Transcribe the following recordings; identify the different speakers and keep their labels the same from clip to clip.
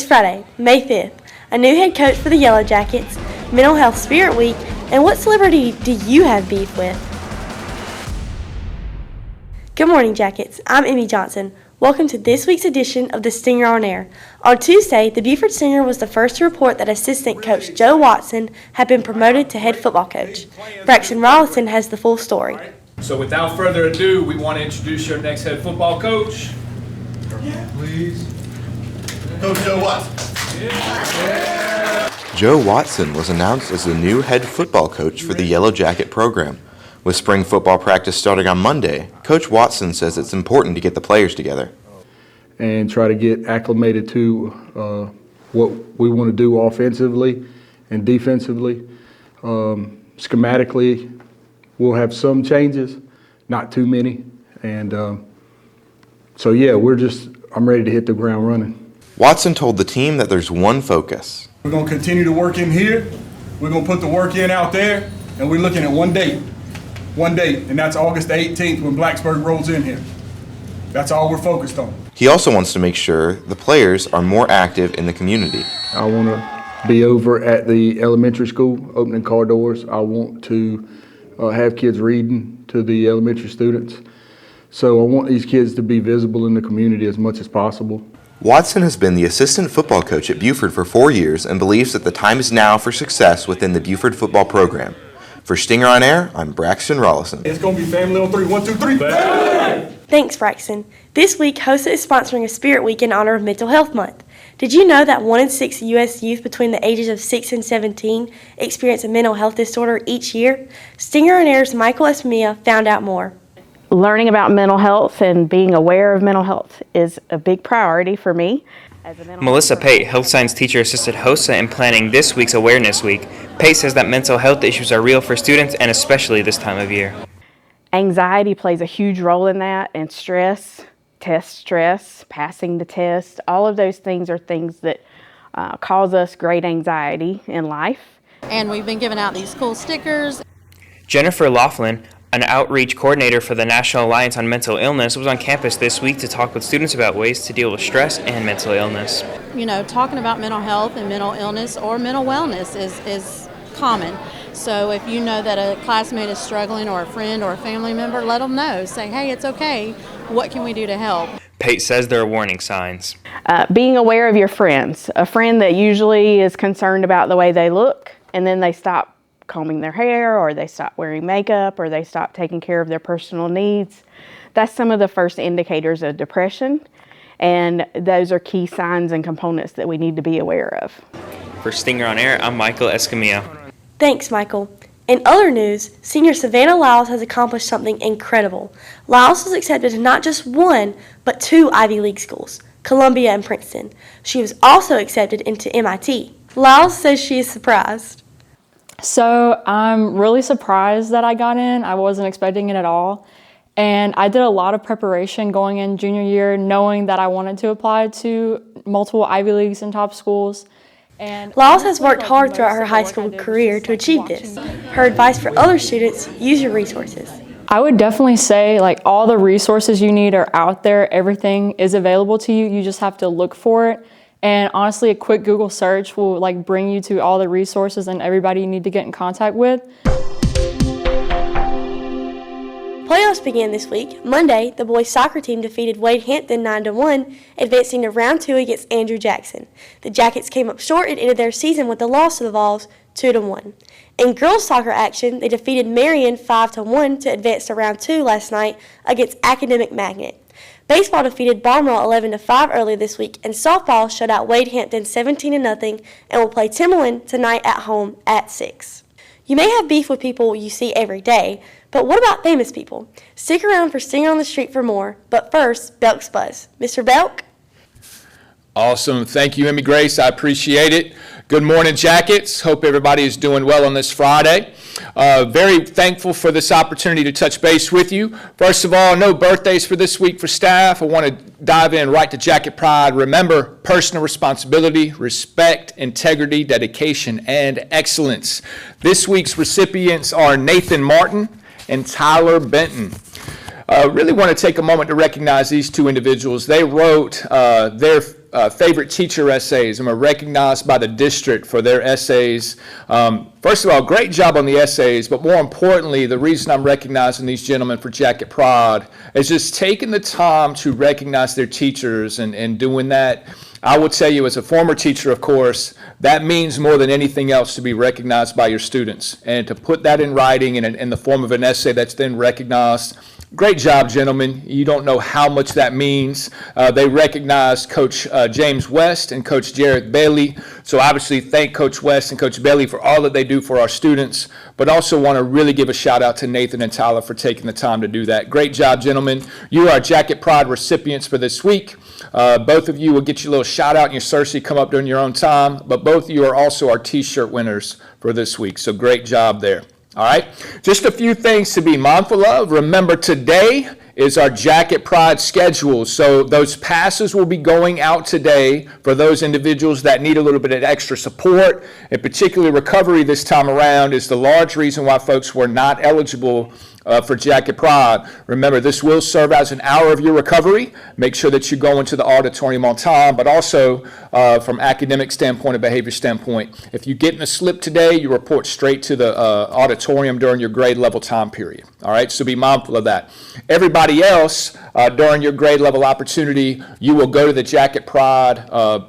Speaker 1: Friday, May 5th, a new head coach for the Yellow Jackets, Mental Health Spirit Week, and what celebrity do you have beef with? Good morning, Jackets. I'm Emmy Johnson. Welcome to this week's edition of the Stinger on Air. On Tuesday, the Buford Stinger was the first to report that assistant coach Joe Watson had been promoted to head football coach. Braxton Rollison has the full story.
Speaker 2: So without further ado, we want to introduce your next head football coach.
Speaker 3: Yeah, please. Coach Joe Watson.
Speaker 2: Yeah.
Speaker 4: Joe Watson was announced as the new head football coach for the Yellow Jacket program. With spring football practice starting on Monday, Coach Watson says it's important to get the players together
Speaker 5: and try to get acclimated to what we want to do offensively and defensively. Schematically, we'll have some changes, not too many. And I'm ready to hit the ground running.
Speaker 4: Watson told the team that there's one focus.
Speaker 3: We're going to continue to work in here. We're going to put the work in out there, and we're looking at one date, and that's August the 18th when Blacksburg rolls in here. That's all we're focused on.
Speaker 4: He also wants to make sure the players are more active in the community.
Speaker 5: I want to be over at the elementary school, opening car doors. I want to have kids reading to the elementary students. So I want these kids to be visible in the community as much as possible.
Speaker 4: Watson has been the assistant football coach at Buford for 4 years and believes that the time is now for success within the Buford football program. For Stinger on Air, I'm Braxton Rollison.
Speaker 3: It's going to be family on three. 1, 2, 3. Family!
Speaker 1: Thanks, Braxton. This week, HOSA is sponsoring a Spirit Week in honor of Mental Health Month. Did you know that 1 in 6 U.S. youth between the ages of 6 and 17 experience a mental health disorder each year? Stinger on Air's Michael Escamilla found out more.
Speaker 6: Learning about mental health and being aware of mental health is a big priority for me.
Speaker 7: Melissa Pate, health science teacher, assisted HOSA in planning this week's Awareness Week. Pate says that mental health issues are real for students and especially this time of year.
Speaker 6: Anxiety plays a huge role in that, and stress, test stress, passing the test, all of those things are things that cause us great anxiety in life.
Speaker 8: And we've been giving out these cool stickers.
Speaker 7: Jennifer Laughlin, an outreach coordinator for the National Alliance on Mental Illness, was on campus this week to talk with students about ways to deal with stress and mental illness.
Speaker 8: You know, talking about mental health and mental illness or mental wellness is common. So if you know that a classmate is struggling or a friend or a family member, let them know. Say, hey, it's okay. What can we do to help?
Speaker 7: Pate says there are warning signs.
Speaker 6: Being aware of your friends. A friend that usually is concerned about the way they look and then they stop combing their hair, or they stop wearing makeup, or they stop taking care of their personal needs. That's some of the first indicators of depression, and those are key signs and components that we need to be aware of.
Speaker 7: For Stinger on Air, I'm Michael Escamilla.
Speaker 1: Thanks, Michael. In other news, senior Savannah Lyles has accomplished something incredible. Lyles was accepted to not just one, but 2 Ivy League schools, Columbia and Princeton. She was also accepted into MIT. Lyles says she is surprised.
Speaker 9: So I'm really surprised that I got in. I wasn't expecting it at all. And I did a lot of preparation going in junior year, knowing that I wanted to apply to multiple Ivy Leagues and top schools. And
Speaker 1: Lyles has worked hard throughout her high school career to achieve this. Her advice for other students: use your resources.
Speaker 9: I would definitely say all the resources you need are out there. Everything is available to you. You just have to look for it. And honestly, a quick Google search will bring you to all the resources and everybody you need to get in contact with.
Speaker 1: Playoffs began this week. Monday, the boys' soccer team defeated Wade Hampton 9-1, advancing to round 2 against Andrew Jackson. The Jackets came up short and ended their season with a loss to the Vols 2-1. In girls' soccer action, they defeated Marion 5-1 to advance to round 2 last night against Academic Magnet. Baseball defeated Balmoral 11-5 earlier this week, and softball shut out Wade Hampton 17-0 and will play Timberland tonight at home at 6. You may have beef with people you see every day, but what about famous people? Stick around for Stinger on the Street for more, but first, Belk's Buzz. Mr. Belk?
Speaker 2: Awesome. Thank you, Emmy Grace. I appreciate it. Good morning, Jackets. Hope everybody is doing well on this Friday. Very thankful for this opportunity to touch base with you. First of all, no birthdays for this week for staff. I want to dive in right to Jacket Pride. Remember, personal responsibility, respect, integrity, dedication, and excellence. This week's recipients are Nathan Martin and Tyler Benton. Really want to take a moment to recognize these two individuals. They wrote their favorite teacher essays and were recognized by the district for their essays. First of all, great job on the essays, but more importantly, the reason I'm recognizing these gentlemen for Jacket Pride is just taking the time to recognize their teachers and doing that. I will tell you, as a former teacher, of course, that means more than anything else to be recognized by your students and to put that in writing in the form of an essay that's then recognized. Great job, gentlemen. You don't know how much that means. They recognized Coach James West and Coach Jarrett Bailey. So obviously thank Coach West and Coach Bailey for all that they do for our students, but also want to really give a shout out to Nathan and Tyler for taking the time to do that. Great job, gentlemen. You are Jacket Pride recipients for this week. Both of you will get your little shout out and your Cersei come up during your own time, but both of you are also our t-shirt winners for this week. So great job there. All right, just a few things to be mindful of. Remember, today is our Jacket Pride schedule. So those passes will be going out today for those individuals that need a little bit of extra support. And particularly recovery this time around is the large reason why folks were not eligible for Jacket Pride. Remember, this will serve as an hour of your recovery. Make sure that you go into the auditorium on time, but also from academic standpoint and behavior standpoint, if you get in a slip today, you report straight to the auditorium during your grade level time period. All right, so be mindful of that. Everybody else, during your grade level opportunity, you will go to the Jacket Pride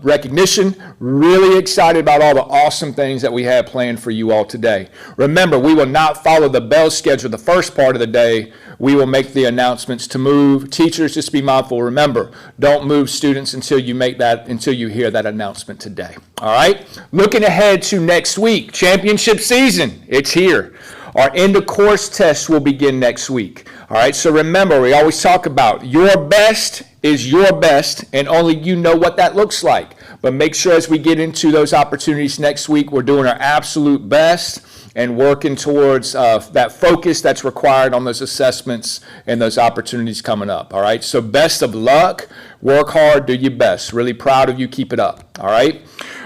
Speaker 2: recognition. Really excited about all the awesome things that we have planned for you all today. Remember, we will not follow the bell schedule the first part of the day. We will make the announcements to move. Teachers, just be mindful. Remember, don't move students until you hear that announcement today. All right? Looking ahead to next week, championship season, it's here. Our end of course test will begin next week. All right, so remember, we always talk about your best is your best, and only you know what that looks like. But make sure as we get into those opportunities next week, we're doing our absolute best and working towards that focus that's required on those assessments and those opportunities coming up. All right, so best of luck. Work hard, do your best. Really proud of you. Keep it up. All right.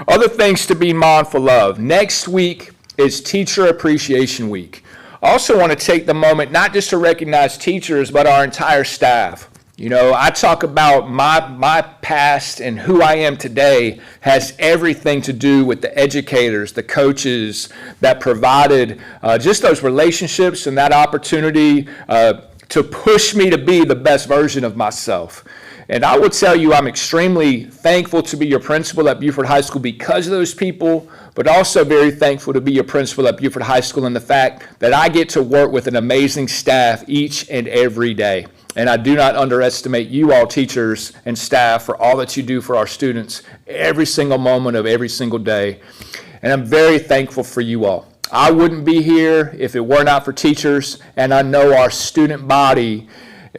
Speaker 2: Other things to be mindful of. Next week is Teacher Appreciation Week. I also want to take the moment not just to recognize teachers, but our entire staff. You know, I talk about my past and who I am today has everything to do with the educators, the coaches that provided just those relationships and that opportunity to push me to be the best version of myself. And I will tell you, I'm extremely thankful to be your principal at Buford High School because of those people, but also very thankful to be your principal at Buford High School and the fact that I get to work with an amazing staff each and every day. And I do not underestimate you all teachers and staff for all that you do for our students every single moment of every single day. And I'm very thankful for you all. I wouldn't be here if it were not for teachers, and I know our student body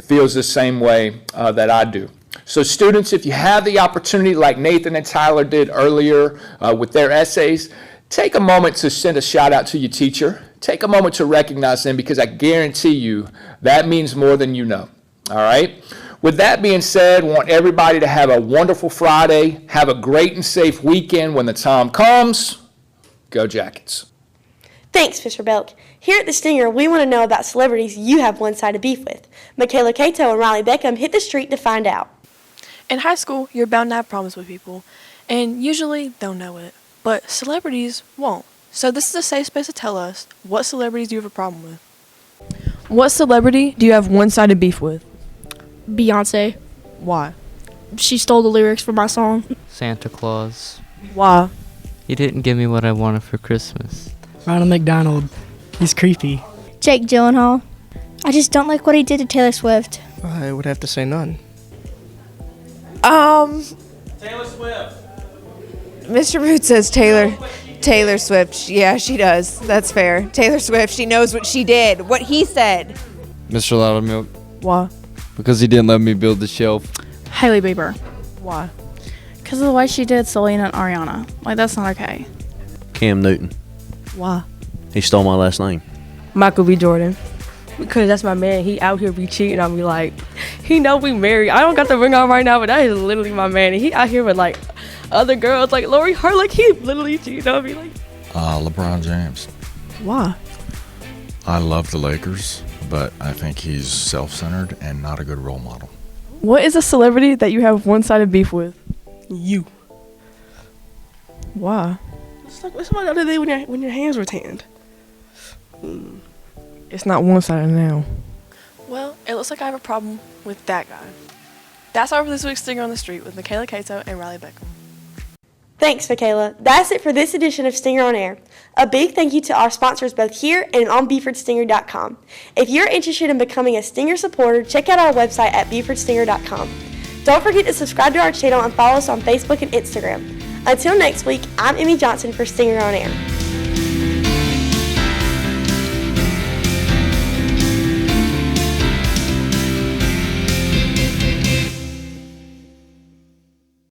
Speaker 2: feels the same way that I do. So students, if you have the opportunity like Nathan and Tyler did earlier with their essays, take a moment to send a shout out to your teacher. Take a moment to recognize them because I guarantee you that means more than you know. All right? With that being said, I want everybody to have a wonderful Friday. Have a great and safe weekend when the time comes. Go Jackets.
Speaker 1: Thanks, Mr. Belk. Here at The Stinger, we want to know about celebrities you have one-sided beef with. Michaela Cato and Riley Beckham hit the street to find out.
Speaker 10: In high school, you're bound to have problems with people, and usually they'll know it, but celebrities won't. So this is a safe space to tell us what celebrities do you have a problem with. What celebrity do you have one-sided beef with?
Speaker 11: Beyonce.
Speaker 10: Why?
Speaker 11: She stole the lyrics from my song.
Speaker 12: Santa Claus.
Speaker 10: Why?
Speaker 12: He didn't give me what I wanted for Christmas.
Speaker 13: Ronald McDonald. He's creepy.
Speaker 11: Jake Gyllenhaal. I just don't like what he did to Taylor Swift.
Speaker 13: I would have to say none.
Speaker 14: Taylor Swift. Mr. Root says Taylor Swift. Yeah, she does. That's fair. Taylor Swift, she knows what she did, what he said.
Speaker 15: Mr. Loudermilk.
Speaker 10: Why?
Speaker 15: Because he didn't let me build the shelf.
Speaker 9: Hailey Bieber.
Speaker 10: Why?
Speaker 9: Because of the way she did Selena and Ariana. Like, that's not okay.
Speaker 16: Cam Newton.
Speaker 10: Why?
Speaker 16: He stole my last name.
Speaker 17: Michael B. Jordan. Because that's my man. He out here be cheating on me like, he know we married. I don't got the ring on right now, but that is literally my man. And he out here with like other girls like Lori Hart, like he literally cheating on me. Like.
Speaker 18: LeBron James.
Speaker 10: Why?
Speaker 18: I love the Lakers. but I think he's self-centered and not a good role model.
Speaker 10: What is a celebrity that you have one-sided beef with?
Speaker 17: You.
Speaker 10: Why?
Speaker 17: It's like the other day when your hands were tanned.
Speaker 10: It's not one-sided now.
Speaker 9: Well, it looks like I have a problem with that guy. That's all for this week's Stinger on the Street with Michaela Cato and Riley Beckham.
Speaker 1: Thanks, Michaela. That's it for this edition of Stinger on Air. A big thank you to our sponsors both here and on BufordStinger.com. If you're interested in becoming a Stinger supporter, check out our website at BufordStinger.com. Don't forget to subscribe to our channel and follow us on Facebook and Instagram. Until next week, I'm Emmy Johnson for Stinger on Air.